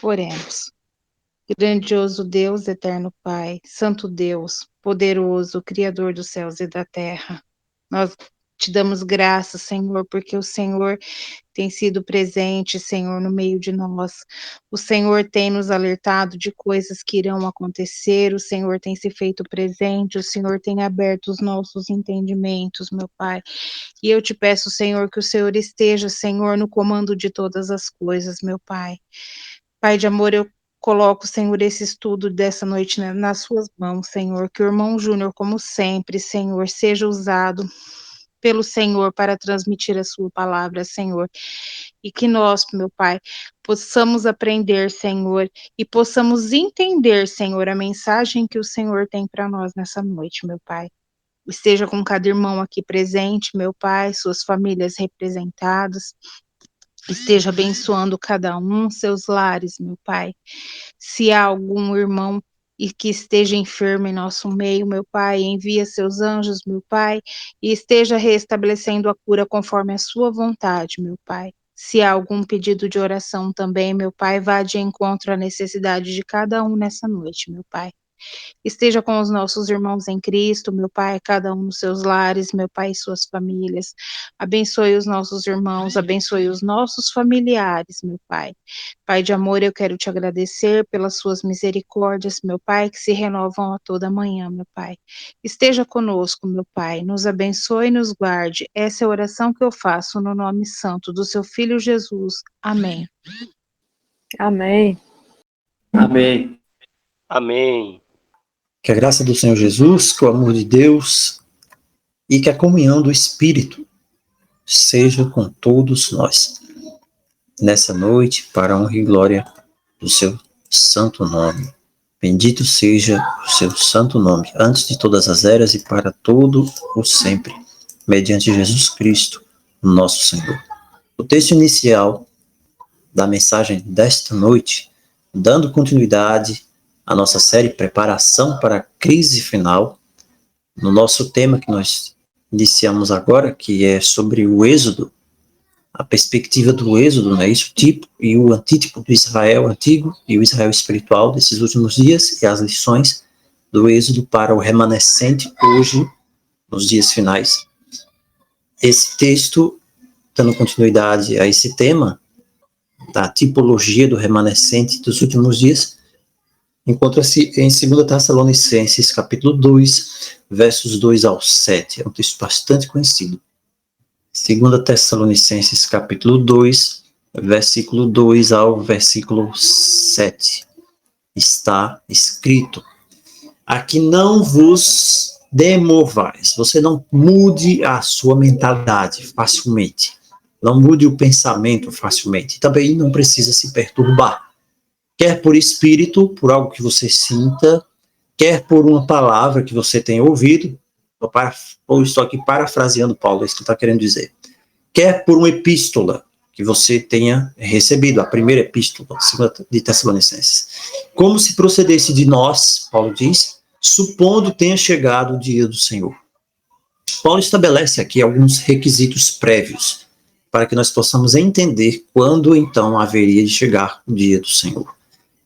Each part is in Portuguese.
Oremos. Grandioso Deus, eterno Pai, Santo Deus, poderoso, Criador dos céus e da terra, nós te damos graças, Senhor, porque o Senhor tem sido presente, Senhor, no meio de nós. O Senhor tem nos alertado de coisas que irão acontecer, o Senhor tem se feito presente, o Senhor tem aberto os nossos entendimentos, meu Pai. E eu te peço, Senhor, que o Senhor esteja, Senhor, no comando de todas as coisas, meu Pai. Pai de amor, eu coloco, Senhor, esse estudo dessa noite nas suas mãos, Senhor, que o irmão Júnior, como sempre, Senhor, seja usado pelo Senhor para transmitir a sua palavra, Senhor, e que nós, meu Pai, possamos aprender, Senhor, e possamos entender, Senhor, a mensagem que o Senhor tem para nós nessa noite, meu Pai. Esteja com cada irmão aqui presente, meu Pai, suas famílias representadas, esteja abençoando cada um, seus lares, meu Pai. Se há algum irmão e que esteja enfermo em nosso meio, meu Pai, envia seus anjos, meu Pai, e esteja restabelecendo a cura conforme a sua vontade, meu Pai. Se há algum pedido de oração também, meu Pai, vá de encontro à necessidade de cada um nessa noite, meu Pai. Esteja com os nossos irmãos em Cristo, meu Pai, cada um nos seus lares, meu Pai e suas famílias. Abençoe os nossos irmãos, abençoe os nossos familiares, meu Pai. Pai de amor, eu quero te agradecer pelas suas misericórdias, meu Pai, que se renovam a toda manhã, meu Pai. Esteja conosco, meu Pai, nos abençoe e nos guarde. Essa é a oração que eu faço no nome santo do seu Filho Jesus. Amém. Amém. Amém. Amém. Que a graça do Senhor Jesus, que o amor de Deus e que a comunhão do Espírito seja com todos nós nessa noite, para a honra e glória do seu santo nome. Bendito seja o seu santo nome, antes de todas as eras e para todo o sempre, mediante Jesus Cristo, nosso Senhor. O texto inicial da mensagem desta noite, dando continuidade à nossa série Preparação para a Crise Final, no nosso tema que nós iniciamos agora, que é sobre o Êxodo, a perspectiva do Êxodo, né? Isso, tipo e o antítipo do Israel antigo e o Israel espiritual desses últimos dias e as lições do Êxodo para o remanescente hoje, nos dias finais. Esse texto, dando continuidade a esse tema, da tipologia do remanescente dos últimos dias, encontra-se em 2 Tessalonicenses, capítulo 2, versos 2 ao 7. É um texto bastante conhecido. 2 Tessalonicenses, capítulo 2, versículo 2 ao versículo 7. Está escrito: aqui não vos demovais, você não mude a sua mentalidade facilmente, não mude o pensamento facilmente, também não precisa se perturbar, quer por espírito, por algo que você sinta, quer por uma palavra que você tenha ouvido, ou estou aqui parafraseando Paulo, é isso que está querendo dizer, quer por uma epístola que você tenha recebido, a primeira epístola, de Tessalonicenses. Como se procedesse de nós, Paulo diz, supondo tenha chegado o dia do Senhor. Paulo estabelece aqui alguns requisitos prévios para que nós possamos entender quando então haveria de chegar o dia do Senhor.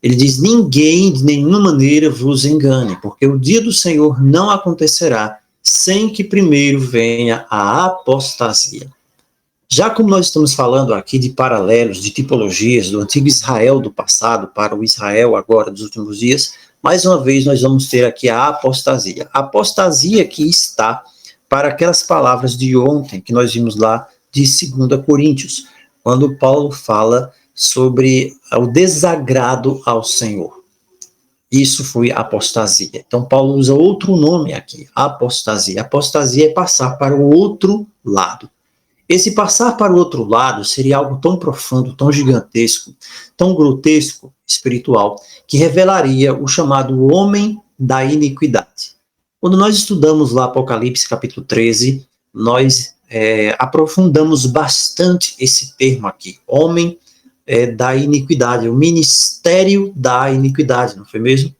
Ele diz: ninguém de nenhuma maneira vos engane, porque o dia do Senhor não acontecerá sem que primeiro venha a apostasia. Já como nós estamos falando aqui de paralelos, de tipologias do antigo Israel do passado para o Israel agora dos últimos dias, mais uma vez nós vamos ter aqui a apostasia. A apostasia que está para aquelas palavras de ontem que nós vimos lá de 2 Coríntios, quando Paulo fala sobre o desagrado ao Senhor. Isso foi apostasia. Então Paulo usa outro nome aqui, apostasia. Apostasia é passar para o outro lado. Esse passar para o outro lado seria algo tão profundo, tão gigantesco, tão grotesco, espiritual, que revelaria o chamado homem da iniquidade. Quando nós estudamos lá Apocalipse capítulo 13, nós aprofundamos bastante esse termo aqui, homem da iniquidade, o ministério da iniquidade, não foi mesmo?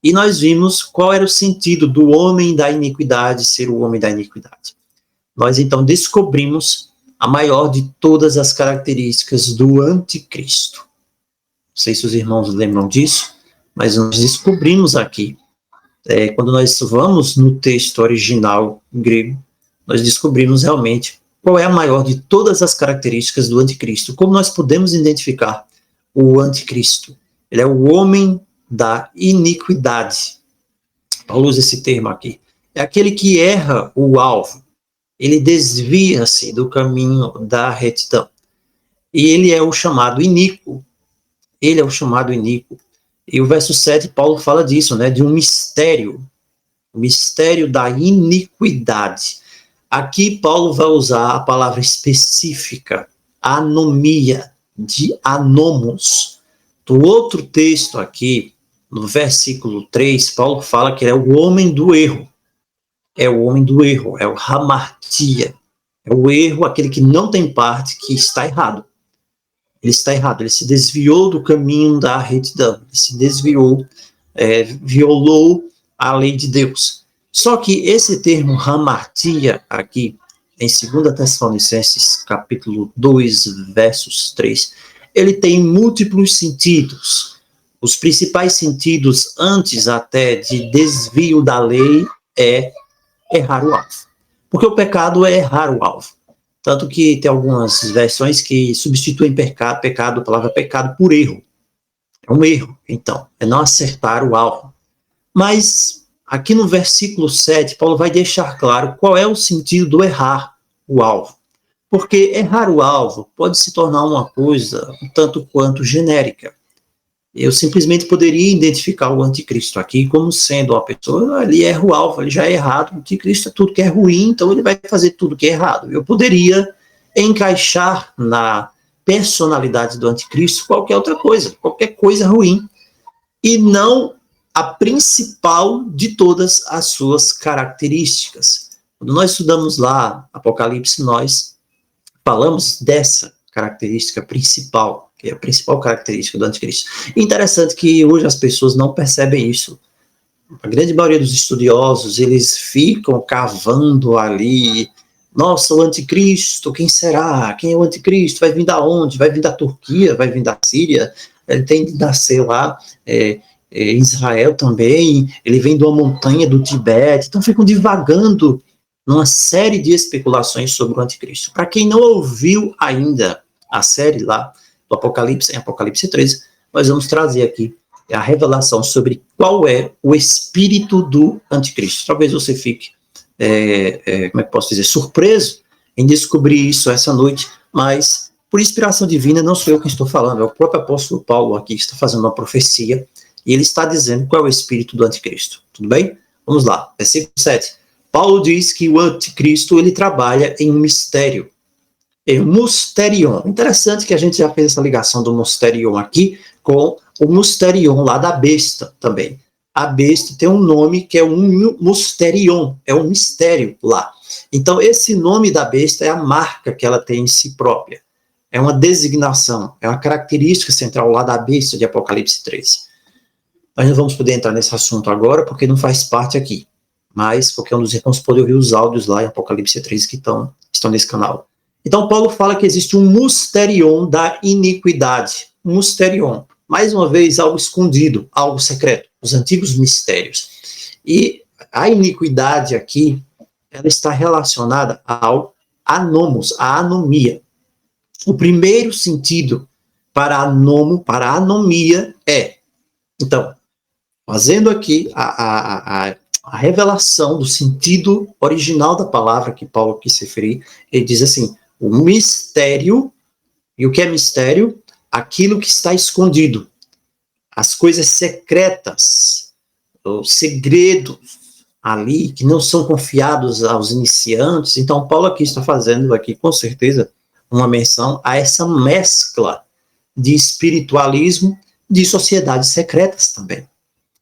E nós vimos qual era o sentido do homem da iniquidade ser o homem da iniquidade. Nós então descobrimos a maior de todas as características do anticristo. sei se os irmãos lembram disso, mas nós descobrimos aqui, quando nós vamos no texto original grego, nós descobrimos realmente qual é a maior de todas as características do anticristo. Como nós podemos identificar o anticristo? Ele é o homem da iniquidade. Paulo usa esse termo aqui. É aquele que erra o alvo. Ele desvia-se do caminho da retidão. E ele é o chamado iníquo. Ele é o chamado iníquo. E o verso 7, Paulo fala disso, né? De um mistério. O mistério da iniquidade. Aqui Paulo vai usar a palavra específica, anomia, de anomos. Do outro texto aqui, no versículo 3, Paulo fala que ele é o homem do erro. É o homem do erro, é o hamartia. É o erro, aquele que não tem parte, que está errado. Ele está errado, ele se desviou do caminho da retidão, ele se desviou, violou a lei de Deus. Só que esse termo hamartia aqui, em 2 Tessalonicenses, capítulo 2, versos 3, ele tem múltiplos sentidos. Os principais sentidos, antes até de desvio da lei, é errar o alvo. Porque o pecado é errar o alvo. Tanto que tem algumas versões que substituem pecado, a palavra pecado, por erro. É um erro, então, é não acertar o alvo. Mas, aqui no versículo 7, Paulo vai deixar claro qual é o sentido do errar o alvo. Porque errar o alvo pode se tornar uma coisa um tanto quanto genérica. Eu simplesmente poderia identificar o anticristo aqui como sendo uma pessoa, ele erra o alvo, ele já é errado, o anticristo é tudo que é ruim, então ele vai fazer tudo que é errado. Eu poderia encaixar na personalidade do anticristo qualquer outra coisa, qualquer coisa ruim, e não a principal de todas as suas características. Quando nós estudamos lá Apocalipse, nós falamos dessa característica principal, que é a principal característica do anticristo. Interessante que hoje as pessoas não percebem isso. A grande maioria dos estudiosos, eles ficam cavando ali, nossa, o anticristo, quem será? Quem é o anticristo? Vai vir da onde? Vai vir da Turquia? Vai vir da Síria? Ele tem de nascer lá em Israel também, ele vem de uma montanha do Tibete, então ficam divagando numa série de especulações sobre o anticristo. Para quem não ouviu ainda a série lá do Apocalipse, em Apocalipse 13, nós vamos trazer aqui a revelação sobre qual é o espírito do anticristo. Talvez você fique, como é que posso dizer, surpreso em descobrir isso essa noite, mas por inspiração divina não sou eu quem estou falando, é o próprio apóstolo Paulo aqui que está fazendo uma profecia e ele está dizendo qual é o espírito do anticristo. Tudo bem? Vamos lá, versículo 7. Paulo diz que o anticristo ele trabalha em um mistério. É um musterion. Interessante que a gente já fez essa ligação do musterion aqui com o musterion lá da besta também. A besta tem um nome que é um musterion, é um mistério lá. Então esse nome da besta é a marca que ela tem em si própria. É uma designação, é uma característica central lá da besta de Apocalipse 13. Nós não vamos poder entrar nesse assunto agora porque não faz parte aqui. Mas qualquer um dos irmãos pode ouvir os áudios lá em Apocalipse 13 que estão nesse canal. Então, Paulo fala que existe um musterion da iniquidade. Um musterion. Mais uma vez, algo escondido, algo secreto. Os antigos mistérios. E a iniquidade aqui, ela está relacionada ao anomos, a anomia. O primeiro sentido para anomo, para anomia é, então, fazendo aqui a revelação do sentido original da palavra que Paulo quis se referir, ele diz assim, o mistério, e o que é mistério? Aquilo que está escondido, as coisas secretas, os segredos ali, que não são confiados aos iniciantes. Então, Paulo aqui está fazendo aqui, com certeza, uma menção a essa mescla de espiritualismo de sociedades secretas também.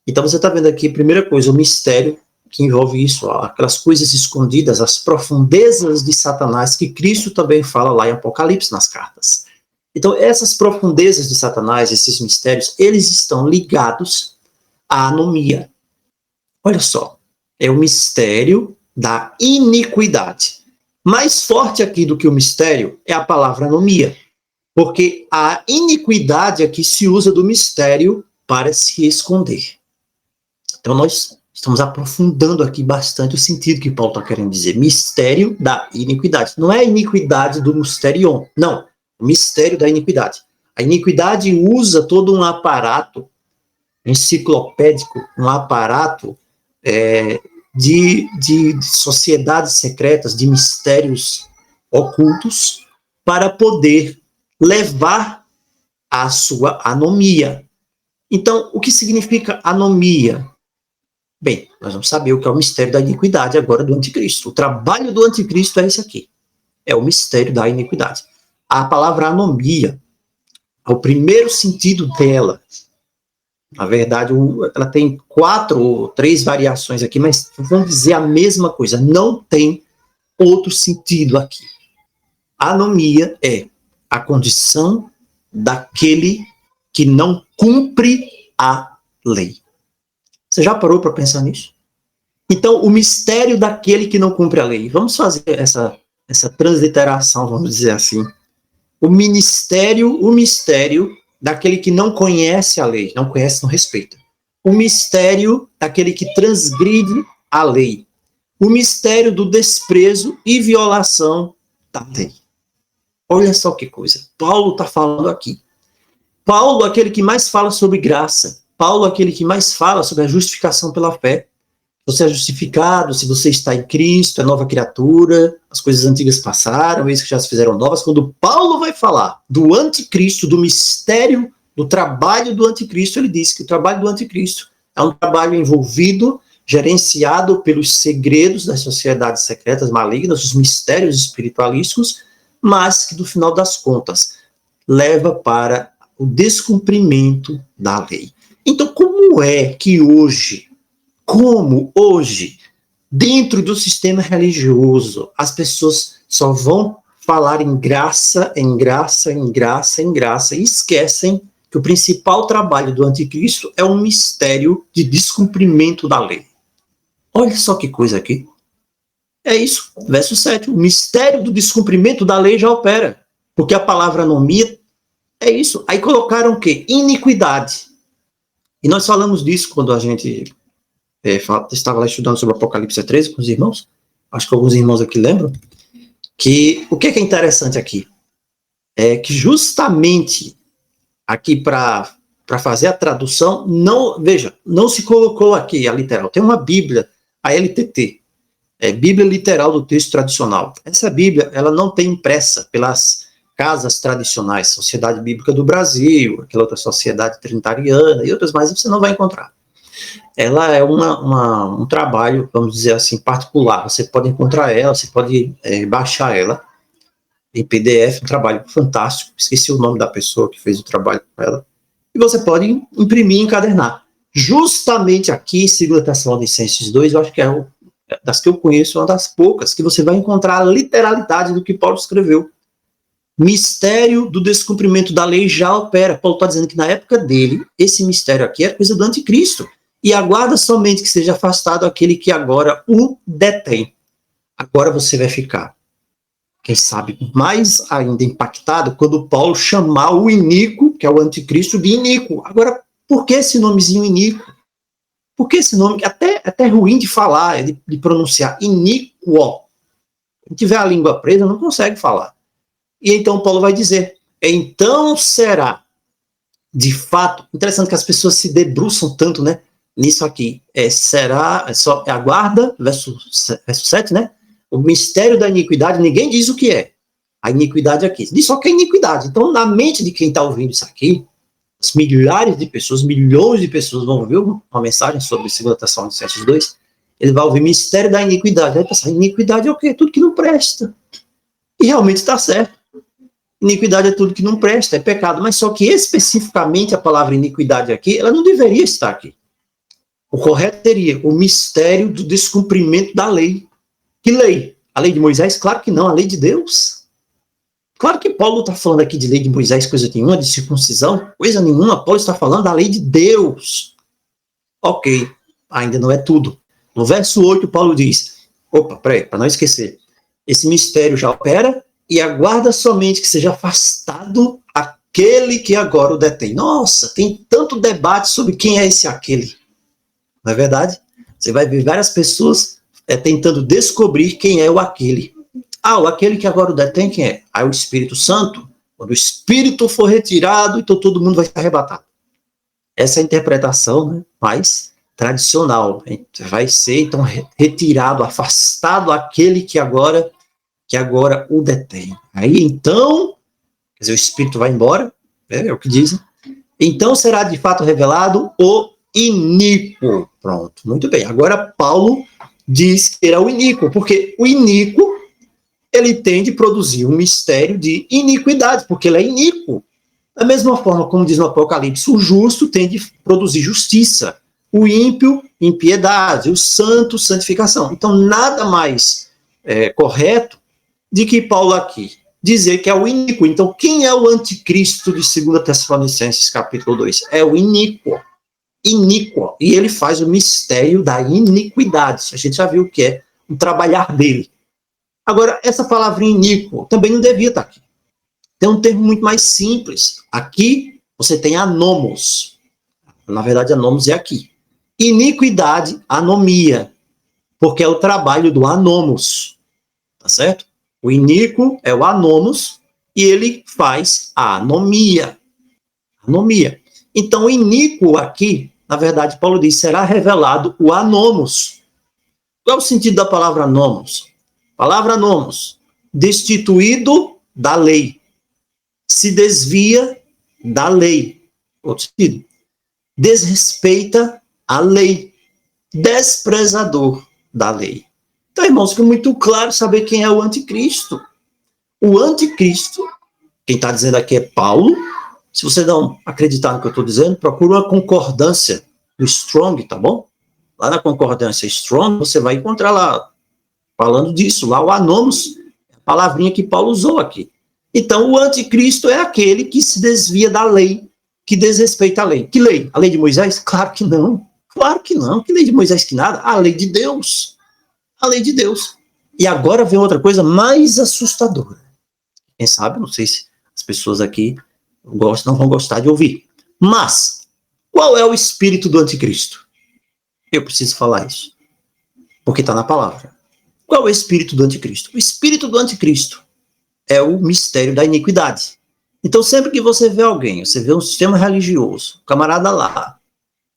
Então, você está vendo aqui, primeira coisa, o mistério, que envolve isso, aquelas coisas escondidas, as profundezas de Satanás, que Cristo também fala lá em Apocalipse, nas cartas. Então, essas profundezas de Satanás, esses mistérios, eles estão ligados à anomia. Olha só, é o mistério da iniquidade. Mais forte aqui do que o mistério é a palavra anomia. Porque a iniquidade aqui se usa do mistério para se esconder. Então nós estamos aprofundando aqui bastante o sentido que Paulo está querendo dizer. Mistério da iniquidade. Não é a iniquidade do mysterion, não. O mistério da iniquidade. A iniquidade usa todo um aparato enciclopédico, um aparato de sociedades secretas, de mistérios ocultos, para poder levar à sua anomia. Então, o que significa anomia? Bem, nós vamos saber o que é o mistério da iniquidade agora do anticristo. O trabalho do anticristo é esse aqui. É o mistério da iniquidade. A palavra anomia, o primeiro sentido dela, na verdade, ela tem 4 ou 3 variações aqui, mas vamos dizer a mesma coisa. Não tem outro sentido aqui. A anomia é a condição daquele que não cumpre a lei. Você já parou para pensar nisso? Então, o mistério daquele que não cumpre a lei. Vamos fazer essa transliteração, vamos dizer assim. O mistério daquele que não conhece a lei, não conhece, não respeita. O mistério daquele que transgride a lei. O mistério do desprezo e violação da lei. Olha só que coisa. Paulo está falando aqui. Paulo, aquele que mais fala sobre graça. Paulo, aquele que mais fala sobre a justificação pela fé. Você é justificado, se você está em Cristo, é nova criatura, as coisas antigas passaram, eis que já se fizeram novas. Quando Paulo vai falar do anticristo, do mistério, do trabalho do anticristo, ele diz que o trabalho do anticristo é um trabalho envolvido, gerenciado pelos segredos das sociedades secretas malignas, os mistérios espiritualísticos, mas que, no final das contas, leva para o descumprimento da lei. Então, como hoje, dentro do sistema religioso, as pessoas só vão falar em graça, em graça, em graça, em graça, e esquecem que o principal trabalho do anticristo é um mistério de descumprimento da lei. Olha só que coisa aqui. É isso, verso 7. O mistério do descumprimento da lei já opera. Porque a palavra anomia é isso. Aí colocaram o quê? Iniquidade. E nós falamos disso quando a gente estava lá estudando sobre Apocalipse 13 com os irmãos. Acho que alguns irmãos aqui lembram. Que o que é interessante aqui? É que justamente aqui para fazer a tradução, não se colocou aqui a literal. Tem uma Bíblia, a LTT, Bíblia Literal do Texto Tradicional. Essa Bíblia, ela não tem impressa pelas casas tradicionais, Sociedade Bíblica do Brasil, aquela outra Sociedade Trinitariana e outras mais, você não vai encontrar. Ela é um trabalho, vamos dizer assim, particular. Você pode encontrar ela, você pode baixar ela em PDF, um trabalho fantástico. Esqueci o nome da pessoa que fez o trabalho com ela. E você pode imprimir e encadernar. Justamente aqui, segundo a Tessalonicenses 2, eu acho que das que eu conheço, uma das poucas, que você vai encontrar a literalidade do que Paulo escreveu. Mistério do descumprimento da lei já opera. Paulo está dizendo que na época dele, esse mistério aqui é coisa do anticristo. E aguarda somente que seja afastado aquele que agora o detém. Agora você vai ficar, quem sabe, mais ainda impactado quando Paulo chamar o iníquo, que é o anticristo, de iníquo. Agora, por que esse nomezinho iníquo? Por que esse nome, até ruim de falar, de pronunciar, iníquo? Quem tiver a língua presa não consegue falar. E então Paulo vai dizer, então será, de fato, interessante que as pessoas se debruçam tanto, né, nisso aqui, aguarda, verso 7, né, o mistério da iniquidade, ninguém diz o que é, a iniquidade aqui, diz só que é iniquidade. Então, na mente de quem está ouvindo isso aqui, as milhares de pessoas, milhões de pessoas vão ouvir uma mensagem sobre 2 Tessalonicenses 2, ele vai ouvir mistério da iniquidade, vai pensar, iniquidade é o quê? Tudo que não presta. E realmente está certo. Iniquidade é tudo que não presta, é pecado. Mas só que especificamente a palavra iniquidade aqui, ela não deveria estar aqui. O correto seria o mistério do descumprimento da lei. Que lei? A lei de Moisés? Claro que não, a lei de Deus. Claro que Paulo está falando aqui de lei de Moisés, coisa nenhuma, de circuncisão, coisa nenhuma. Paulo está falando da lei de Deus. Ok, ainda não é tudo. No verso 8, Paulo diz, para não esquecer, esse mistério já opera, e aguarda somente que seja afastado aquele que agora o detém. Nossa, tem tanto debate sobre quem é esse aquele. Não é verdade? Você vai ver várias pessoas tentando descobrir quem é o aquele. O aquele que agora o detém, quem é? O Espírito Santo. Quando o Espírito for retirado, então todo mundo vai ser arrebatado. Essa é a interpretação, né, mais tradicional. Vai ser, então, retirado, afastado aquele que agora o detém. Aí, então, quer dizer, o Espírito vai embora, é o que dizem. Então será de fato revelado o iníquo. Pronto, muito bem. Agora Paulo diz que era o iníquo, porque o iníquo, ele tem de produzir um mistério de iniquidade, porque ele é iníquo. Da mesma forma, como diz no Apocalipse, o justo tem de produzir justiça, o ímpio, impiedade, o santo, santificação. Então, nada mais correto de que Paulo aqui dizer que é o iníquo. Então, quem é o anticristo de 2 Tessalonicenses, capítulo 2? É o iníquo. Iníquo. E ele faz o mistério da iniquidade. A gente já viu o que é o trabalhar dele. Agora, essa palavrinha iníquo também não devia estar aqui. Tem um termo muito mais simples. Aqui, você tem anomos. Na verdade, anomos é aqui. Iniquidade, anomia. Porque é o trabalho do anomos. Tá certo? O iníquo é o anomos e ele faz a anomia. Anomia. Então, o iníquo aqui, na verdade, Paulo diz, será revelado o anomos. Qual é o sentido da palavra anomos? Palavra anomos, destituído da lei. Se desvia da lei. Outro sentido. Desrespeita a lei. Desprezador da lei. Então, irmãos, fica muito claro saber quem é o anticristo. O anticristo, quem está dizendo aqui é Paulo. Se você não acreditar no que eu estou dizendo, procura uma concordância no Strong, tá bom? Lá na concordância Strong, você vai encontrar lá, falando disso, lá o anomos, a palavrinha que Paulo usou aqui. Então, o anticristo é aquele que se desvia da lei, que desrespeita a lei. Que lei? A lei de Moisés? Claro que não. Claro que não. Que lei de Moisés que nada? A lei de Deus. A lei de Deus. E agora vem outra coisa mais assustadora. Quem sabe, não sei se as pessoas aqui não vão gostar de ouvir. Mas, qual é o espírito do anticristo? Eu preciso falar isso. Porque está na palavra. Qual é o espírito do anticristo? O espírito do anticristo é o mistério da iniquidade. Então, sempre que você vê alguém, você vê um sistema religioso, um camarada lá,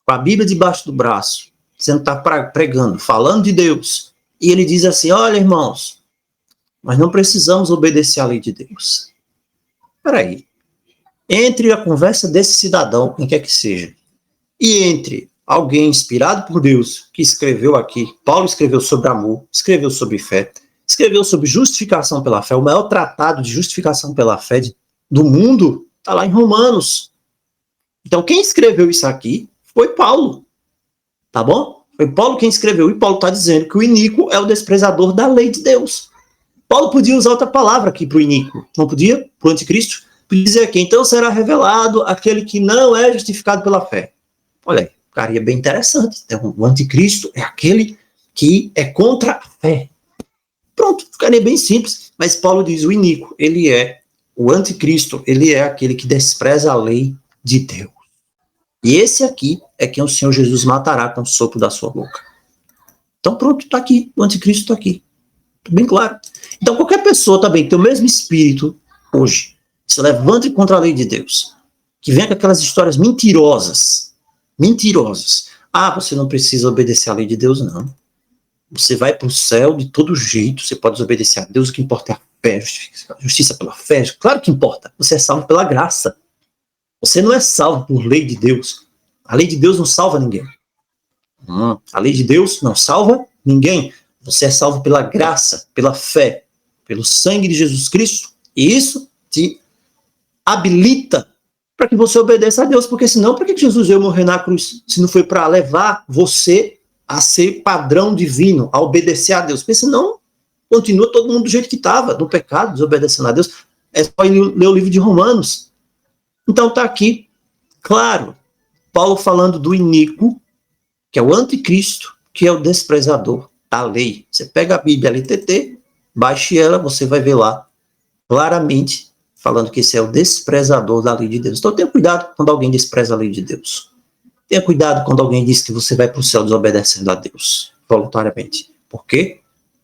com a Bíblia debaixo do braço, sendo está pregando, falando de Deus, e ele diz assim, olha, irmãos, nós não precisamos obedecer à lei de Deus. Espera aí. Entre a conversa desse cidadão, quem quer que seja, e entre alguém inspirado por Deus, que escreveu aqui, Paulo escreveu sobre amor, escreveu sobre fé, escreveu sobre justificação pela fé, o maior tratado de justificação pela fé do mundo, está lá em Romanos. Então, quem escreveu isso aqui foi Paulo. Tá bom? Foi Paulo quem escreveu, e Paulo está dizendo que o iníquo é o desprezador da lei de Deus. Paulo podia usar outra palavra aqui para o iníquo, não podia? Para o anticristo? Podia dizer aqui, então será revelado aquele que não é justificado pela fé. Olha aí, ficaria bem interessante. Então, o anticristo é aquele que é contra a fé. Pronto, ficaria bem simples. Mas Paulo diz, o iníquo, ele é o anticristo, ele é aquele que despreza a lei de Deus. E esse aqui é quem o Senhor Jesus matará com o sopro da sua boca. Então pronto, está aqui, o anticristo está aqui. Bem claro. Então qualquer pessoa também que tem o mesmo espírito hoje, se levante contra a lei de Deus, que vem com aquelas histórias mentirosas, você não precisa obedecer à lei de Deus, não. Você vai para o céu de todo jeito, você pode desobedecer a Deus, o que importa é a fé, justiça pela fé, claro que importa, você é salvo pela graça. Você não é salvo por lei de Deus. A lei de Deus não salva ninguém. A lei de Deus não salva ninguém. Você é salvo pela graça, pela fé, pelo sangue de Jesus Cristo. E isso te habilita para que você obedeça a Deus. Porque senão, para que Jesus veio morrer na cruz? Se não foi para levar você a ser padrão divino, a obedecer a Deus. Porque senão, continua todo mundo do jeito que estava, no pecado, desobedecendo a Deus. É só ler o livro de Romanos. Então está aqui, claro, Paulo falando do iníquo, que é o anticristo, que é o desprezador da lei. Você pega a Bíblia LTT, baixe ela, você vai ver lá, claramente, falando que esse é o desprezador da lei de Deus. Então tenha cuidado quando alguém despreza a lei de Deus. Tenha cuidado quando alguém diz que você vai para o céu desobedecendo a Deus, voluntariamente. Por quê?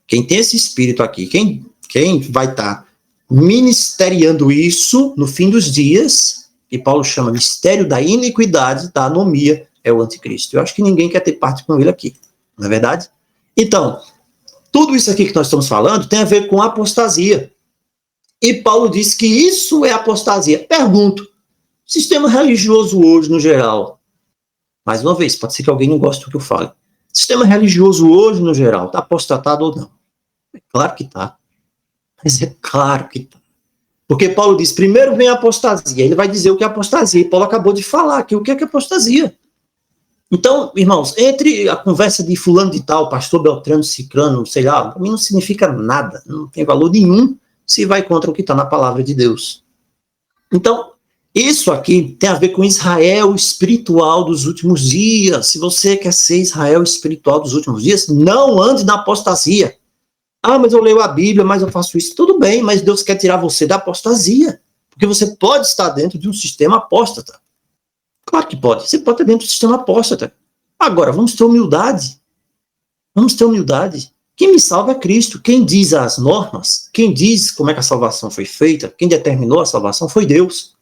Quem tem esse espírito aqui, quem vai estar ministeriando isso no fim dos dias, que Paulo chama mistério da iniquidade, da anomia, é o anticristo. Eu acho que ninguém quer ter parte com ele aqui, não é verdade? Então, tudo isso aqui que nós estamos falando tem a ver com apostasia. E Paulo diz que isso é apostasia. Pergunto, sistema religioso hoje, no geral, mais uma vez, pode ser que alguém não goste do que eu falo. Sistema religioso hoje, no geral, está apostatado ou não? É claro que está. Mas é claro que está. Porque Paulo diz, primeiro vem a apostasia. Ele vai dizer o que é apostasia. E Paulo acabou de falar aqui o que é apostasia. Então, irmãos, entre a conversa de fulano de tal, pastor Beltrano, Cicrano, sei lá, para mim não significa nada. Não tem valor nenhum se vai contra o que está na palavra de Deus. Então, isso aqui tem a ver com Israel espiritual dos últimos dias. Se você quer ser Israel espiritual dos últimos dias, não ande na apostasia. Ah, mas eu leio a Bíblia, mas eu faço isso. Tudo bem, mas Deus quer tirar você da apostasia. Porque você pode estar dentro de um sistema apóstata. Claro que pode. Você pode estar dentro do sistema apóstata. Agora, vamos ter humildade. Vamos ter humildade. Quem me salva é Cristo. Quem diz as normas, quem diz como é que a salvação foi feita, quem determinou a salvação foi Deus.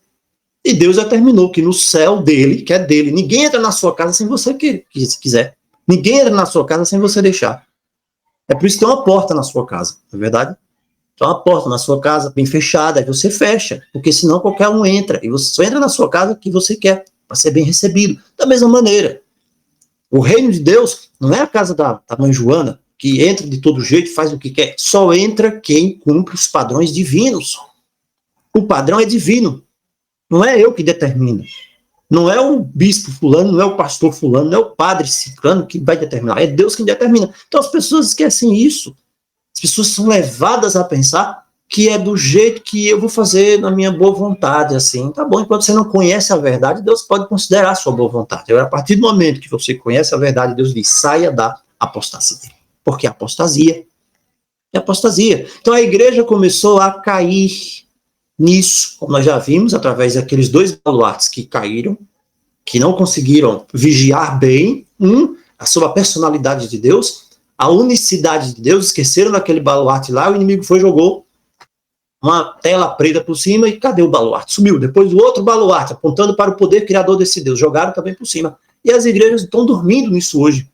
E Deus determinou que no céu dele, que é dele, ninguém entra na sua casa sem você quiser. Ninguém entra na sua casa sem você deixar. É por isso que tem uma porta na sua casa, não é verdade? Tem uma porta na sua casa bem fechada, aí você fecha, porque senão qualquer um entra. E você só entra na sua casa que você quer, para ser bem recebido. Da mesma maneira, o reino de Deus não é a casa da mãe Joana, que entra de todo jeito e faz o que quer. Só entra quem cumpre os padrões divinos. O padrão é divino. Não é eu que determino. Não é o bispo fulano, não é o pastor fulano, não é o padre ciclano que vai determinar. É Deus quem determina. Então as pessoas esquecem isso. As pessoas são levadas a pensar que é do jeito que eu vou fazer na minha boa vontade, assim. Tá bom, enquanto você não conhece a verdade, Deus pode considerar a sua boa vontade. Agora, a partir do momento que você conhece a verdade, Deus diz, saia da apostasia. Porque apostasia é apostasia. Então a igreja começou a cair nisso, como nós já vimos, através daqueles dois baluartes que caíram, que não conseguiram vigiar bem, sobre a personalidade de Deus, a unicidade de Deus, esqueceram daquele baluarte lá, o inimigo foi e jogou uma tela preta por cima e cadê o baluarte? Sumiu. Depois o outro baluarte, apontando para o poder criador desse Deus, jogaram também por cima. E as igrejas estão dormindo nisso hoje.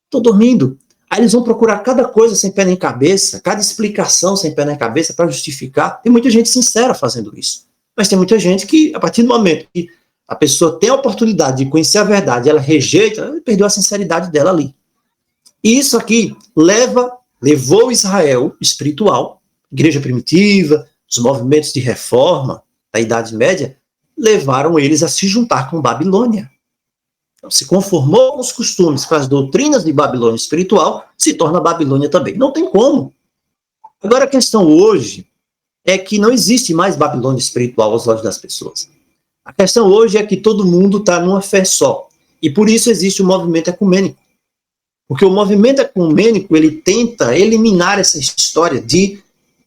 Estão dormindo. Aí eles vão procurar cada coisa sem pé nem cabeça, cada explicação sem pé nem cabeça para justificar. Tem muita gente sincera fazendo isso. Mas tem muita gente que, a partir do momento que a pessoa tem a oportunidade de conhecer a verdade, ela rejeita, ela perdeu a sinceridade dela ali. E isso aqui levou Israel espiritual, igreja primitiva, os movimentos de reforma da Idade Média, levaram eles a se juntar com Babilônia. Então, se conformou com os costumes, com as doutrinas de Babilônia espiritual, se torna Babilônia também. Não tem como. Agora, a questão hoje é que não existe mais Babilônia espiritual aos olhos das pessoas. A questão hoje é que todo mundo está numa fé só. E por isso existe o movimento ecumênico. Porque o movimento ecumênico, ele tenta eliminar essa história de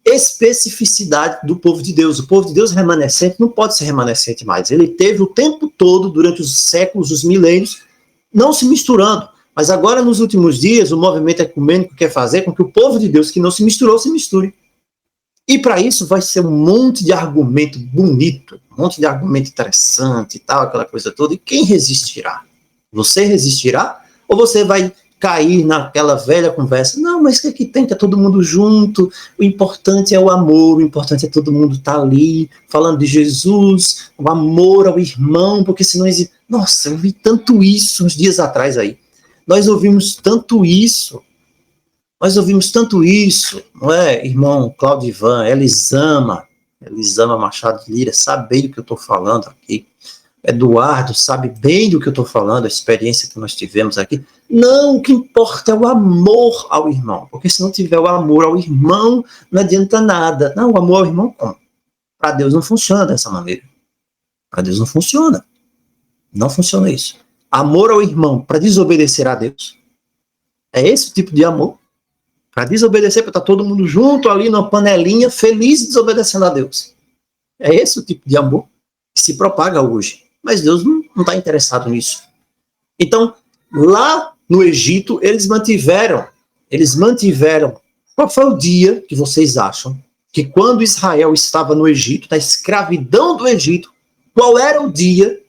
especificidade do povo de Deus. O povo de Deus remanescente não pode ser remanescente mais. Ele teve o tempo todo, durante os séculos, os milênios, não se misturando. Mas agora, nos últimos dias, o movimento ecumênico quer fazer com que o povo de Deus que não se misturou, se misture. E para isso vai ser um monte de argumento bonito, um monte de argumento interessante e tal, aquela coisa toda. E quem resistirá? Você resistirá? Ou você vai cair naquela velha conversa, não, mas o que tem? Tá todo mundo junto, o importante é o amor, o importante é todo mundo estar ali, falando de Jesus, o amor ao irmão, porque senão existe... Nossa, eu vi tanto isso uns dias atrás aí. Nós ouvimos tanto isso, não é, irmão Cláudio Ivan, Elisama Machado de Lira, sabe bem do que eu estou falando aqui. Eduardo sabe bem do que eu estou falando, a experiência que nós tivemos aqui. Não, o que importa é o amor ao irmão, porque se não tiver o amor ao irmão, não adianta nada. Não, o amor ao irmão, como? Para Deus não funciona dessa maneira. Para Deus não funciona. Não funciona isso. Amor ao irmão para desobedecer a Deus. É esse o tipo de amor. Para desobedecer, para estar todo mundo junto ali numa panelinha, feliz desobedecendo a Deus. É esse o tipo de amor que se propaga hoje. Mas Deus não está interessado nisso. Então, lá no Egito, eles mantiveram. Qual foi o dia que vocês acham que quando Israel estava no Egito, na escravidão do Egito, qual era o dia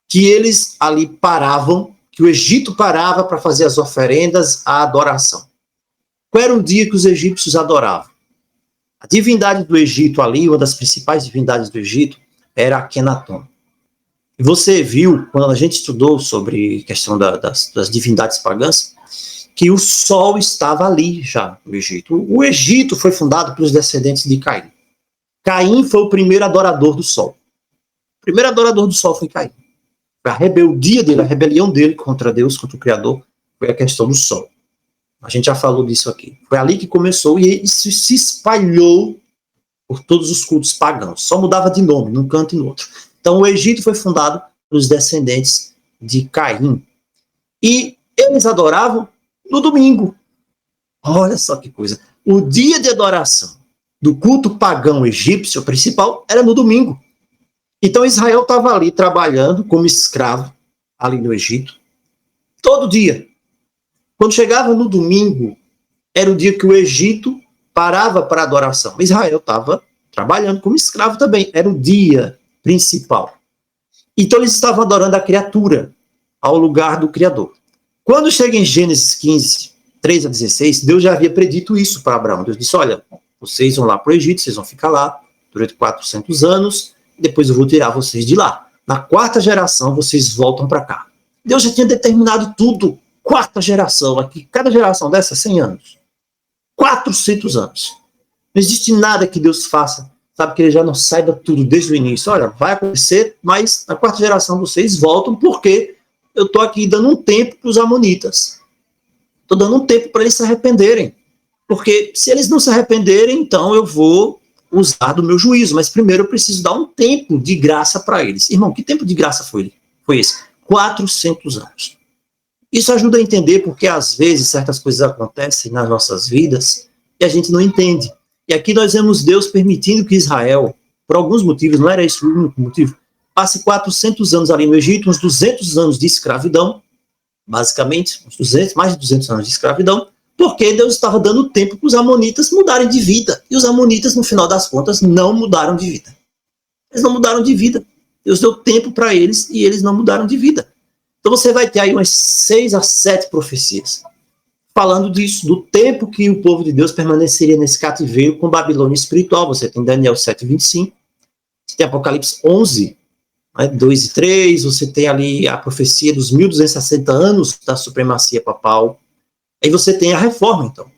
que eles ali paravam, que o Egito parava para fazer as oferendas, a adoração? Qual era o dia que os egípcios adoravam? A divindade do Egito ali, uma das principais divindades do Egito, era Akenaton. E você viu, quando a gente estudou sobre a questão das divindades pagãs, que o sol estava ali já no Egito. O Egito foi fundado pelos descendentes de Caim. Caim foi o primeiro adorador do sol. O primeiro adorador do sol foi Caim. A rebeldia dele, a rebelião dele contra Deus, contra o Criador, foi a questão do sol. A gente já falou disso aqui. Foi ali que começou e isso se espalhou por todos os cultos pagãos. Só mudava de nome, num canto e no outro. Então, o Egito foi fundado pelos descendentes de Caim. E eles adoravam no domingo. Olha só que coisa. O dia de adoração do culto pagão egípcio principal era no domingo. Então, Israel estava ali trabalhando como escravo, ali no Egito, todo dia. Quando chegava no domingo, era o dia que o Egito parava para adoração. Israel estava trabalhando como escravo também. Era o dia principal. Então, eles estavam adorando a criatura ao lugar do Criador. Quando chega em Gênesis 15, 3 a 16, Deus já havia predito isso para Abraão. Deus disse, olha, vocês vão lá para o Egito, vocês vão ficar lá durante 400 anos, depois eu vou tirar vocês de lá. Na quarta geração, vocês voltam para cá. Deus já tinha determinado tudo. Quarta geração, aqui, cada geração dessa, 100 anos. 400 anos. Não existe nada que Deus faça, sabe, que ele já não saiba tudo desde o início. Olha, vai acontecer, mas na quarta geração vocês voltam, porque eu estou aqui dando um tempo para os amonitas. Estou dando um tempo para eles se arrependerem. Porque se eles não se arrependerem, então eu vou usar do meu juízo. Mas primeiro eu preciso dar um tempo de graça para eles. Irmão, que tempo de graça foi esse? 400 anos. Isso ajuda a entender porque às vezes certas coisas acontecem nas nossas vidas e a gente não entende. E aqui nós vemos Deus permitindo que Israel, por alguns motivos, não era esse o único motivo, passe 400 anos ali no Egito, uns 200 anos de escravidão, basicamente, mais de 200 anos de escravidão, porque Deus estava dando tempo para os amonitas mudarem de vida. E os amonitas, no final das contas, não mudaram de vida. Eles não mudaram de vida. Deus deu tempo para eles e eles não mudaram de vida. Então você vai ter aí umas 6 a 7 profecias falando disso, do tempo que o povo de Deus permaneceria nesse cativeiro com Babilônia espiritual. Você tem Daniel 7:25, você tem Apocalipse 11, 2 e 3, você tem ali a profecia dos 1260 anos da supremacia papal. Aí você tem a reforma, então.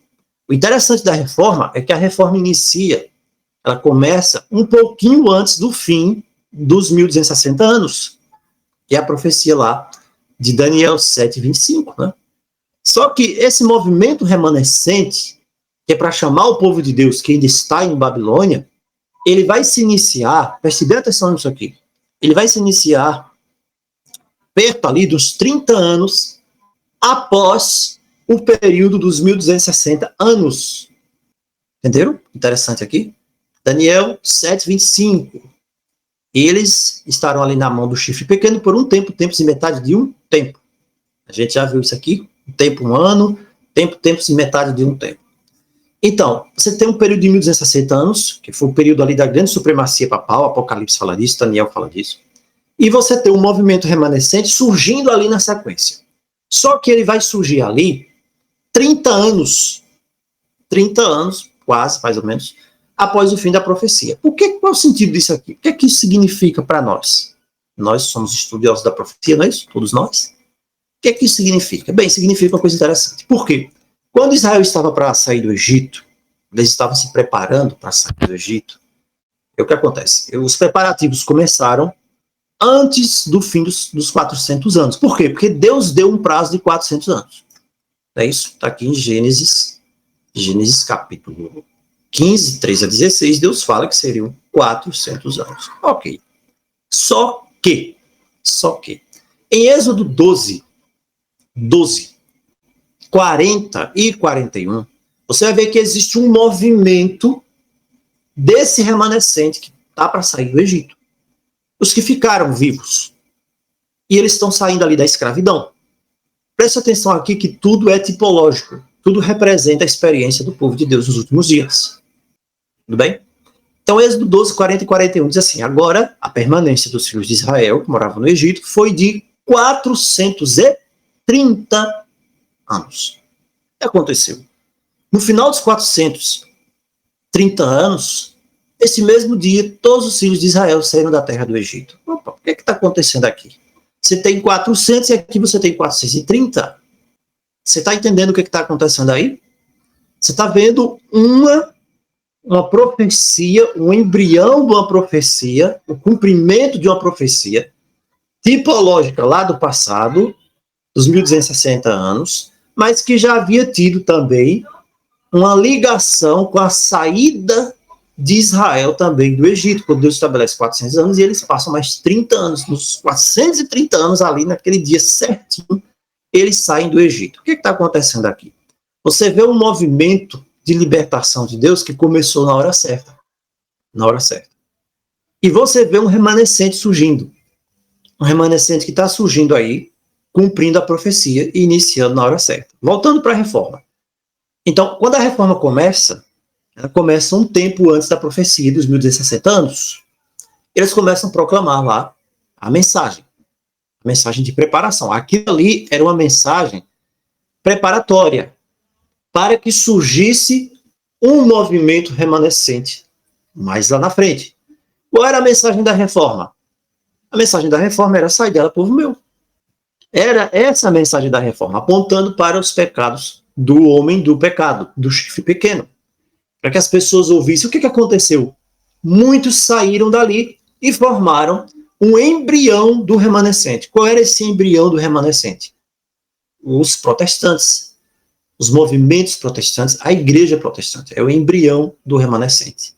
O interessante da reforma é que a reforma ela começa um pouquinho antes do fim dos 1260 anos, que é a profecia lá de Daniel 7:25, né? Só que esse movimento remanescente, que é para chamar o povo de Deus que ainda está em Babilônia, ele vai se iniciar, preste bem atenção nisso aqui, ele vai se iniciar perto ali dos 30 anos após o período dos 1260 anos. Entenderam? Interessante aqui. Daniel 7:25. Eles estarão ali na mão do chifre pequeno por um tempo, tempos e metade de um tempo. A gente já viu isso aqui. Um tempo, um ano, tempos e metade de um tempo. Então, você tem um período de 1260 anos, que foi o período ali da grande supremacia papal, Apocalipse fala disso, Daniel fala disso. E você tem um movimento remanescente surgindo ali na sequência. Só que ele vai surgir ali 30 anos, quase, mais ou menos, após o fim da profecia. Qual é o sentido disso aqui? O que é que isso significa para nós? Nós somos estudiosos da profecia, não é isso? Todos nós. O que é que isso significa? Bem, significa uma coisa interessante. Por quê? Quando Israel estava para sair do Egito, eles estavam se preparando para sair do Egito, o que acontece? Os preparativos começaram antes do fim dos 400 anos. Por quê? Porque Deus deu um prazo de 400 anos. É isso? Está aqui em Gênesis capítulo 15, 3 a 16, Deus fala que seriam 400 anos. Ok. Só que, em Êxodo 12, 40 e 41, você vai ver que existe um movimento desse remanescente que lutar para sair do Egito. Os que ficaram vivos. E eles estão saindo ali da escravidão. Preste atenção aqui que tudo é tipológico. Tudo representa a experiência do povo de Deus nos últimos dias. Tudo bem? Então, Êxodo 12, 40 e 41 diz assim: agora, a permanência dos filhos de Israel, que moravam no Egito, foi de 430 anos. O que aconteceu? No final dos 430 anos, esse mesmo dia, todos os filhos de Israel saíram da terra do Egito. Opa, o que está acontecendo aqui? Você tem 400 e aqui você tem 430. Você está entendendo o que está acontecendo aí? Você está vendo uma profecia, um embrião de uma profecia, o cumprimento de uma profecia tipológica lá do passado, dos 1260 anos, mas que já havia tido também uma ligação com a saída de Israel também do Egito, quando Deus estabelece 400 anos, e eles passam mais 30 anos, nos 430 anos ali, naquele dia certinho, eles saem do Egito. O que está acontecendo aqui? Você vê um movimento de libertação de Deus que começou na hora certa. Na hora certa. E você vê um remanescente surgindo. Um remanescente que está surgindo aí, cumprindo a profecia e iniciando na hora certa. Voltando para a reforma. Então, quando a reforma começa, ela começa um tempo antes da profecia dos 1260 anos. Eles começam a proclamar lá a mensagem de preparação. Aquilo ali era uma mensagem preparatória para que surgisse um movimento remanescente mais lá na frente. Qual era a mensagem da reforma? A mensagem da reforma era: sai dela, povo meu. Era essa a mensagem da reforma, apontando para os pecados do homem do pecado, do chifre pequeno. Para que as pessoas ouvissem. O que aconteceu? Muitos saíram dali e formaram um embrião do remanescente. Qual era esse embrião do remanescente? Os protestantes. Os movimentos protestantes, a igreja protestante. É o embrião do remanescente.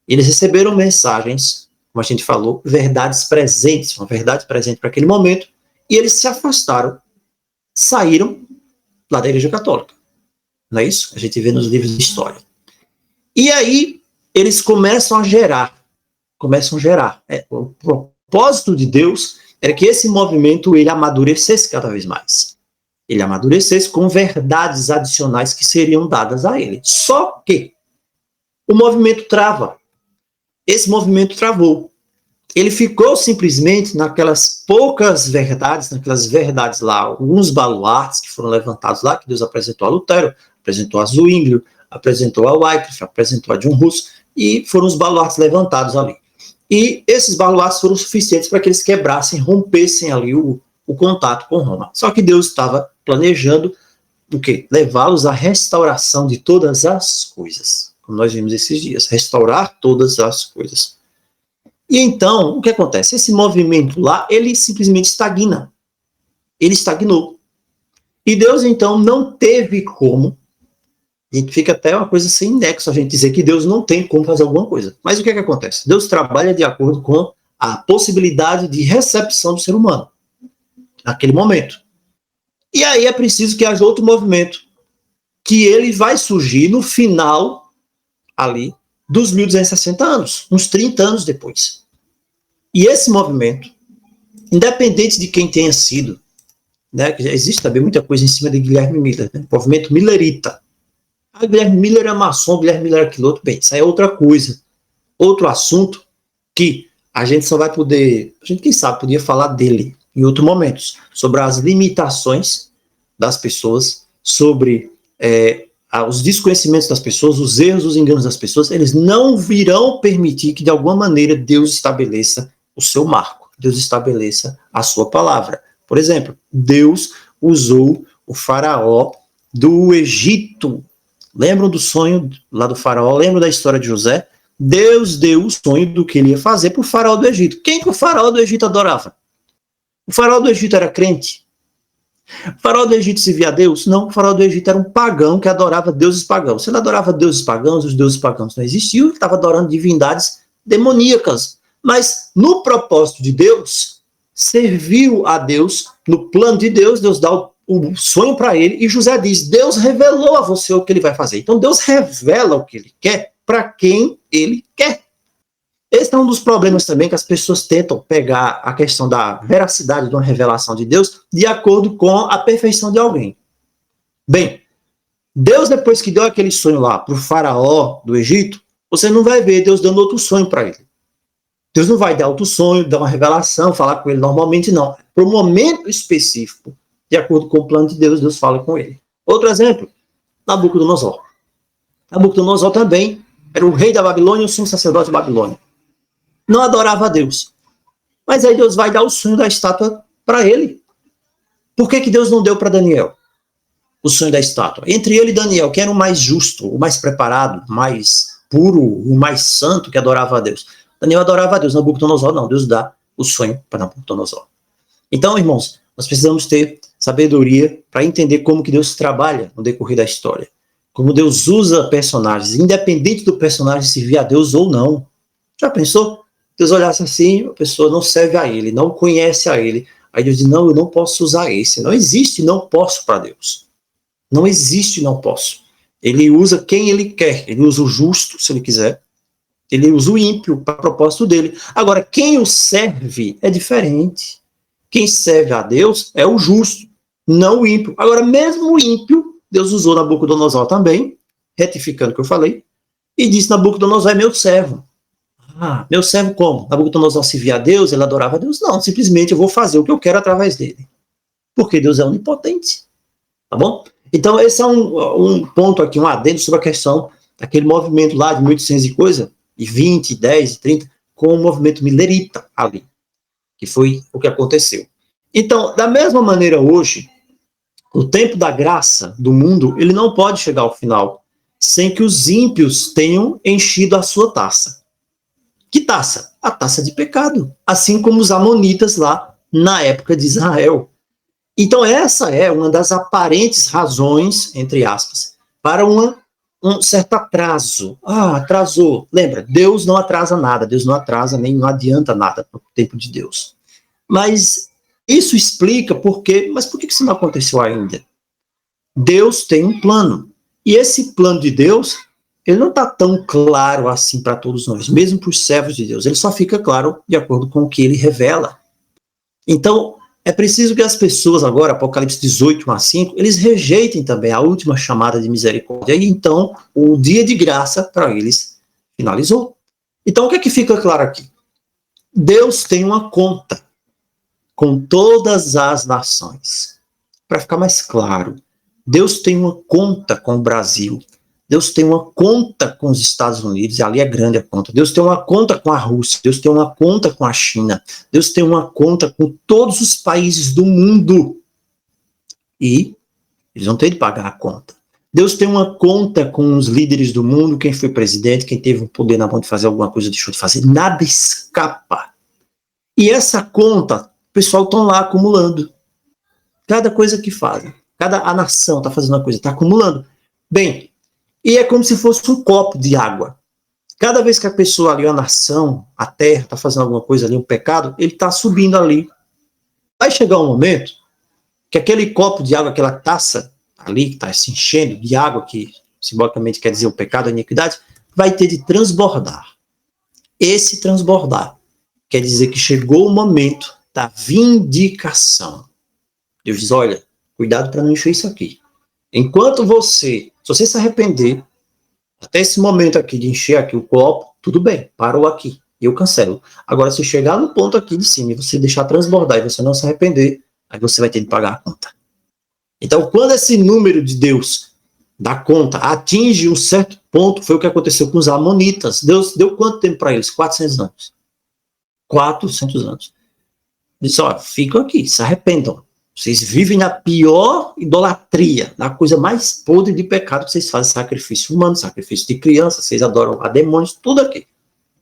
Eles receberam mensagens, como a gente falou, verdades presentes, uma verdade presente para aquele momento, e eles se afastaram, saíram lá da igreja católica. Não é isso? A gente vê nos livros de história. E aí, eles começam a gerar. O propósito de Deus era que esse movimento ele amadurecesse cada vez mais. Ele amadurecesse com verdades adicionais que seriam dadas a ele. Só que o movimento trava. Esse movimento travou. Ele ficou simplesmente naquelas poucas verdades, naquelas verdades lá, alguns baluartes que foram levantados lá, que Deus apresentou a Lutero, apresentou a Zwinglio, apresentou a Wycliffe, apresentou a John Hus, e foram os baluartes levantados ali. E esses baluartes foram suficientes para que eles quebrassem, rompessem ali o contato com Roma. Só que Deus estava planejando o quê? Levá-los à restauração de todas as coisas. Como nós vimos esses dias, restaurar todas as coisas. E então, o que acontece? Esse movimento lá, ele simplesmente estagna. Ele estagnou. E Deus, então, não teve como. A gente fica até uma coisa sem nexo a gente dizer que Deus não tem como fazer alguma coisa. Mas o que acontece? Deus trabalha de acordo com a possibilidade de recepção do ser humano. Naquele momento. E aí é preciso que haja outro movimento. Que ele vai surgir no final ali dos 1260 anos, uns 30 anos depois. E esse movimento, independente de quem tenha sido, né, que já existe também muita coisa em cima de Guilherme Miller, né, movimento millerita. Guilherme Miller é maçom, Guilherme Miller é aquilo outro, bem, isso aí é outra coisa, outro assunto que a gente só vai poder, a gente quem sabe podia falar dele em outros momentos, sobre as limitações das pessoas, sobre os desconhecimentos das pessoas, os erros, os enganos das pessoas. Eles não virão permitir que de alguma maneira Deus estabeleça o seu marco, Deus estabeleça a sua palavra. Por exemplo, Deus usou o faraó do Egito. Lembram do sonho lá do faraó? Lembram da história de José? Deus deu o sonho do que ele ia fazer para o faraó do Egito. Quem que o faraó do Egito adorava? O faraó do Egito era crente? O faraó do Egito servia a Deus? Não, o faraó do Egito era um pagão que adorava deuses pagãos. Se ele adorava deuses pagãos, os deuses pagãos não existiam, ele estava adorando divindades demoníacas. Mas no propósito de Deus, serviu a Deus, no plano de Deus, Deus dá o sonho para ele, e José diz: Deus revelou a você o que ele vai fazer. Então Deus revela o que ele quer para quem ele quer. Esse é um dos problemas também que as pessoas tentam pegar a questão da veracidade de uma revelação de Deus de acordo com a perfeição de alguém. Bem, Deus, depois que deu aquele sonho lá para o faraó do Egito, você não vai ver Deus dando outro sonho para ele. Deus não vai dar outro sonho, dar uma revelação, falar com ele normalmente, não. Para um momento específico, de acordo com o plano de Deus, Deus fala com ele. Outro exemplo, Nabucodonosor. Nabucodonosor também era o rei da Babilônia e o sumo sacerdote da Babilônia. Não adorava a Deus. Mas aí Deus vai dar o sonho da estátua para ele. Por que Deus não deu para Daniel o sonho da estátua? Entre ele e Daniel, quem era o mais justo, o mais preparado, o mais puro, o mais santo que adorava a Deus? Daniel adorava a Deus, Nabucodonosor não. Deus dá o sonho para Nabucodonosor. Então, irmãos, nós precisamos ter sabedoria para entender como que Deus trabalha no decorrer da história. Como Deus usa personagens, independente do personagem servir a Deus ou não. Já pensou? Deus olhasse assim, a pessoa não serve a ele, não conhece a ele. Aí Deus diz, não, eu não posso usar esse. Não existe não posso para Deus. Não existe não posso. Ele usa quem ele quer. Ele usa o justo, se ele quiser. Ele usa o ímpio para o propósito dele. Agora, quem o serve é diferente. Quem serve a Deus é o justo, não o ímpio. Agora, mesmo o ímpio, Deus usou Nabucodonosor também, retificando o que eu falei, e disse, Nabucodonosor é meu servo. Ah, meu servo como? Nabucodonosor servia a Deus, ele adorava a Deus? Não, simplesmente eu vou fazer o que eu quero através dele. Porque Deus é onipotente. Tá bom? Então, esse é um ponto aqui, um adendo sobre a questão daquele movimento lá de 1800 e coisa, de 20, 10 e 30, com o movimento milerita ali, que foi o que aconteceu. Então, da mesma maneira hoje, o tempo da graça do mundo, ele não pode chegar ao final sem que os ímpios tenham enchido a sua taça. Que taça? A taça de pecado. Assim como os amonitas lá na época de Israel. Então essa é uma das aparentes razões, entre aspas, para um certo atraso. Ah, atrasou. Lembra, Deus não atrasa nada. Deus não atrasa nem não adianta nada no tempo de Deus. Mas isso explica por quê. Mas por que isso não aconteceu ainda? Deus tem um plano. E esse plano de Deus, ele não está tão claro assim para todos nós, mesmo para os servos de Deus. Ele só fica claro de acordo com o que ele revela. Então, é preciso que as pessoas agora, Apocalipse 18, 1 a 5, eles rejeitem também a última chamada de misericórdia. E então, o dia de graça para eles finalizou. Então, o que é que fica claro aqui? Deus tem uma conta com todas as nações. Para ficar mais claro, Deus tem uma conta com o Brasil. Deus tem uma conta com os Estados Unidos, e ali é grande a conta. Deus tem uma conta com a Rússia, Deus tem uma conta com a China, Deus tem uma conta com todos os países do mundo. E eles vão ter de pagar a conta. Deus tem uma conta com os líderes do mundo, quem foi presidente, quem teve o poder na mão de fazer alguma coisa, deixou de fazer. Nada escapa. E essa conta, o pessoal está lá acumulando. Cada coisa que fazem. A nação está fazendo uma coisa, está acumulando. Bem, e é como se fosse um copo de água. Cada vez que a pessoa ali, a nação, a terra, está fazendo alguma coisa ali, um pecado, ele está subindo ali. Vai chegar um momento que aquele copo de água, aquela taça ali, que está se enchendo de água, que simbolicamente quer dizer o pecado, a iniquidade, vai ter de transbordar. Esse transbordar quer dizer que chegou o momento da vindicação. Deus diz, olha, cuidado para não encher isso aqui. Enquanto se você se arrepender, até esse momento aqui de encher aqui o copo, tudo bem, parou aqui, eu cancelo. Agora, se chegar no ponto aqui de cima e você deixar transbordar e você não se arrepender, aí você vai ter de pagar a conta. Então, quando esse número de Deus da conta atinge um certo ponto, foi o que aconteceu com os amonitas. Deus deu quanto tempo para eles? 400 anos. 400 anos. Disse, ó, ficam aqui, se arrependam. Vocês vivem na pior idolatria, na coisa mais podre de pecado que vocês fazem, sacrifício humano, sacrifício de criança, vocês adoram a demônios, tudo aqui.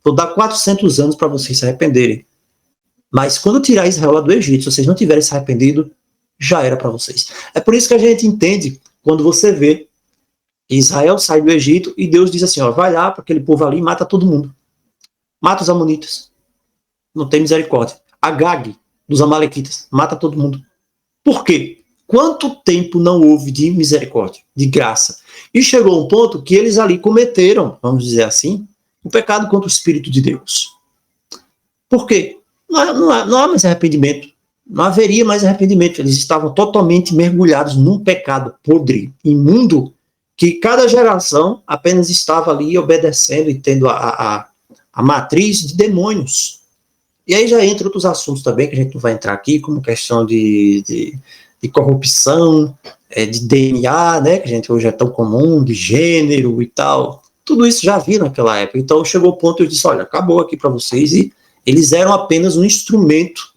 Vou dar 400 anos para vocês se arrependerem. Mas quando tirar Israel lá do Egito, se vocês não tiverem se arrependido, já era para vocês. É por isso que a gente entende, quando você vê Israel sai do Egito e Deus diz assim, ó, vai lá para aquele povo ali e mata todo mundo. Mata os amonitas. Não tem misericórdia. Agag, dos amalequitas, mata todo mundo. Por quê? Quanto tempo não houve de misericórdia, de graça? E chegou um ponto que eles ali cometeram, vamos dizer assim, um pecado contra o Espírito de Deus. Por quê? Não há mais arrependimento. Não haveria mais arrependimento. Eles estavam totalmente mergulhados num pecado podre, imundo, que cada geração apenas estava ali obedecendo e tendo a matriz de demônios. E aí já entra outros assuntos também, que a gente não vai entrar aqui, como questão de corrupção, de DNA, né, que a gente hoje é tão comum, de gênero e tal. Tudo isso já vi naquela época. Então chegou o ponto, eu disse, olha, acabou aqui para vocês, e eles eram apenas um instrumento,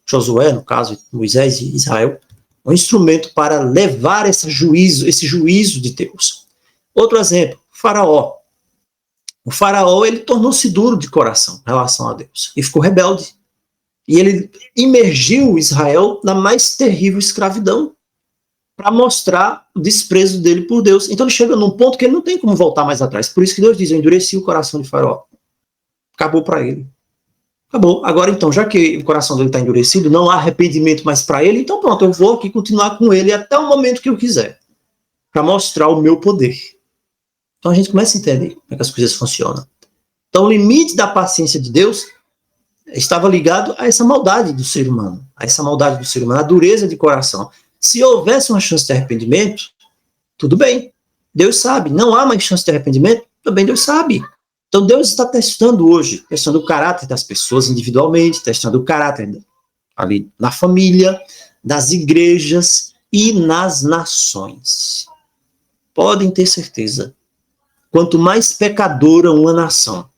Josué, no caso, Moisés e Israel, um instrumento para levar esse juízo de Deus. Outro exemplo, Faraó. O Faraó, ele tornou-se duro de coração em relação a Deus e ficou rebelde. E ele imergiu Israel na mais terrível escravidão para mostrar o desprezo dele por Deus. Então ele chega num ponto que ele não tem como voltar mais atrás. Por isso que Deus diz, eu endureci o coração de Faraó. Acabou para ele. Acabou. Agora então, já que o coração dele está endurecido, não há arrependimento mais para ele, então pronto, eu vou aqui continuar com ele até o momento que eu quiser, para mostrar o meu poder. Então a gente começa a entender como é que as coisas funcionam. Então o limite da paciência de Deus estava ligado a essa maldade do ser humano, a dureza de coração. Se houvesse uma chance de arrependimento, tudo bem, Deus sabe. Não há mais chance de arrependimento, também Deus sabe. Então Deus está testando hoje, testando o caráter das pessoas individualmente, testando o caráter ali na família, das igrejas e nas nações. Podem ter certeza, quanto mais pecadora uma nação,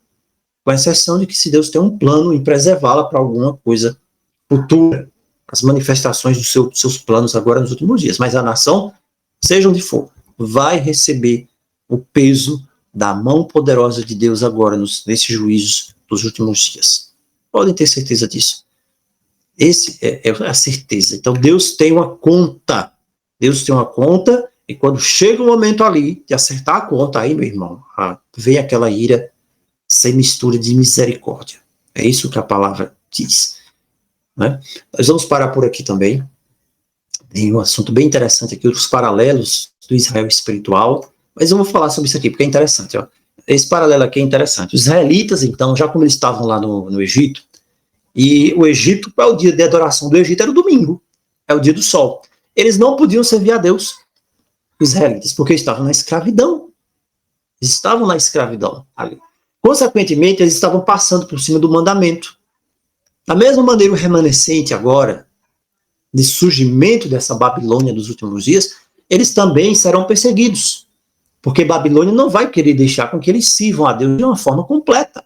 com exceção de que se Deus tem um plano em preservá-la para alguma coisa futura, as manifestações dos seus planos agora nos últimos dias, mas a nação, seja onde for, vai receber o peso da mão poderosa de Deus agora, nesses juízos dos últimos dias. Podem ter certeza disso. Essa é a certeza. Então Deus tem uma conta. E quando chega o momento ali de acertar a conta, aí, meu irmão, vem aquela ira sem mistura de misericórdia. É isso que a palavra diz. Né? Nós vamos parar por aqui também. Tem um assunto bem interessante aqui, os paralelos do Israel espiritual. Mas eu vou falar sobre isso aqui, porque é interessante. Ó. Esse paralelo aqui é interessante. Os israelitas, então, já como eles estavam lá no Egito, e o Egito, qual é o dia de adoração do Egito? Era o domingo, é o dia do sol. Eles não podiam servir a Deus, os israelitas, porque estavam na escravidão. Eles estavam na escravidão ali. Consequentemente, eles estavam passando por cima do mandamento. Da mesma maneira, o remanescente agora, de surgimento dessa Babilônia dos últimos dias, eles também serão perseguidos. Porque Babilônia não vai querer deixar com que eles sirvam a Deus de uma forma completa.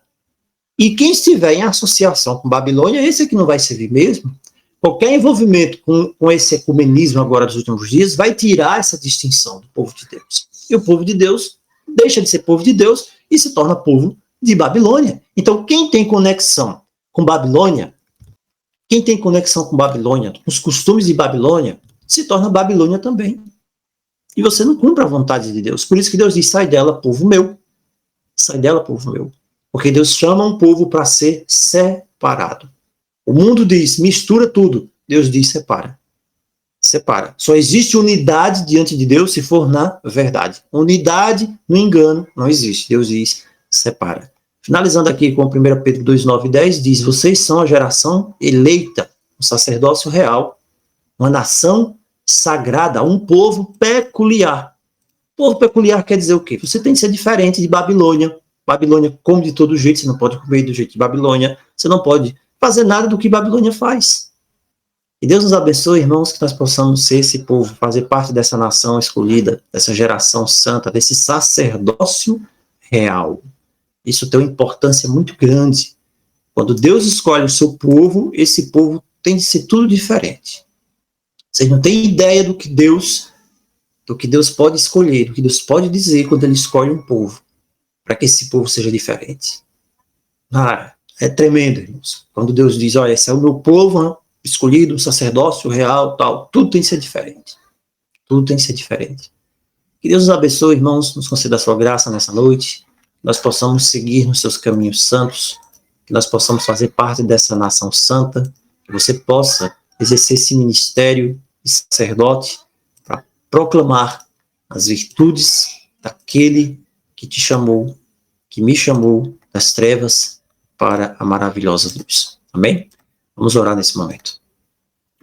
E quem estiver em associação com Babilônia, esse é que não vai servir mesmo. Qualquer envolvimento com esse ecumenismo agora dos últimos dias vai tirar essa distinção do povo de Deus. E o povo de Deus deixa de ser povo de Deus e se torna povo de Babilônia. Então, quem tem conexão com Babilônia, com os costumes de Babilônia, se torna Babilônia também. E você não cumpre a vontade de Deus. Por isso que Deus diz, sai dela, povo meu. Sai dela, povo meu. Porque Deus chama um povo para ser separado. O mundo diz, mistura tudo. Deus diz, separa. Separa. Só existe unidade diante de Deus se for na verdade. Unidade no engano não existe. Deus diz, separa. Finalizando aqui com 1 Pedro 2, 9 e 10, diz, vocês são a geração eleita, um sacerdócio real, uma nação sagrada, um povo peculiar. Povo peculiar quer dizer o quê? Você tem que ser diferente de Babilônia. Babilônia come de todo jeito, você não pode comer do jeito de Babilônia, você não pode fazer nada do que Babilônia faz. E Deus nos abençoe, irmãos, que nós possamos ser esse povo, fazer parte dessa nação escolhida, dessa geração santa, desse sacerdócio real. Isso tem uma importância muito grande. Quando Deus escolhe o seu povo, esse povo tem de ser tudo diferente. Vocês não têm ideia do que Deus pode escolher, do que Deus pode dizer quando Ele escolhe um povo, para que esse povo seja diferente. É tremendo, irmãos. Quando Deus diz, olha, esse é o meu povo, escolhido, sacerdócio real, tal, tudo tem que ser diferente. Tudo tem que ser diferente. Que Deus nos abençoe, irmãos, nos conceda a sua graça nessa noite, que nós possamos seguir nos seus caminhos santos, que nós possamos fazer parte dessa nação santa, que você possa exercer esse ministério de sacerdote para proclamar as virtudes daquele que te chamou, que me chamou das trevas para a maravilhosa luz. Amém? Vamos orar nesse momento.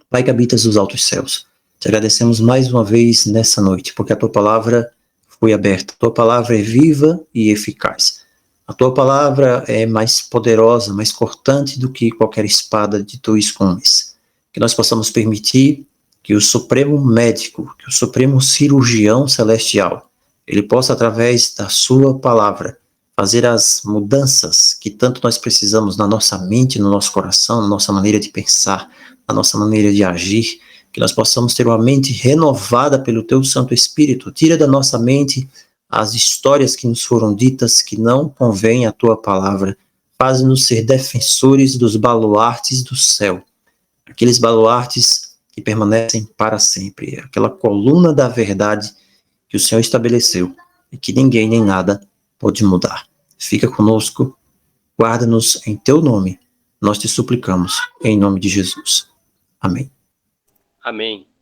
Pai que habitas nos altos céus, te agradecemos mais uma vez nessa noite, porque a tua palavra foi aberta, a tua palavra é viva e eficaz. A tua palavra é mais poderosa, mais cortante do que qualquer espada de dois gumes. Que nós possamos permitir que o Supremo Médico, que o Supremo Cirurgião Celestial, ele possa, através da sua palavra, fazer as mudanças que tanto nós precisamos na nossa mente, no nosso coração, na nossa maneira de pensar, na nossa maneira de agir, que nós possamos ter uma mente renovada pelo teu Santo Espírito. Tira da nossa mente as histórias que nos foram ditas que não convêm à tua palavra. Faz-nos ser defensores dos baluartes do céu, aqueles baluartes que permanecem para sempre, aquela coluna da verdade que o Senhor estabeleceu e que ninguém nem nada pode mudar. Fica conosco, guarda-nos em teu nome, nós te suplicamos, em nome de Jesus. Amém. Amém.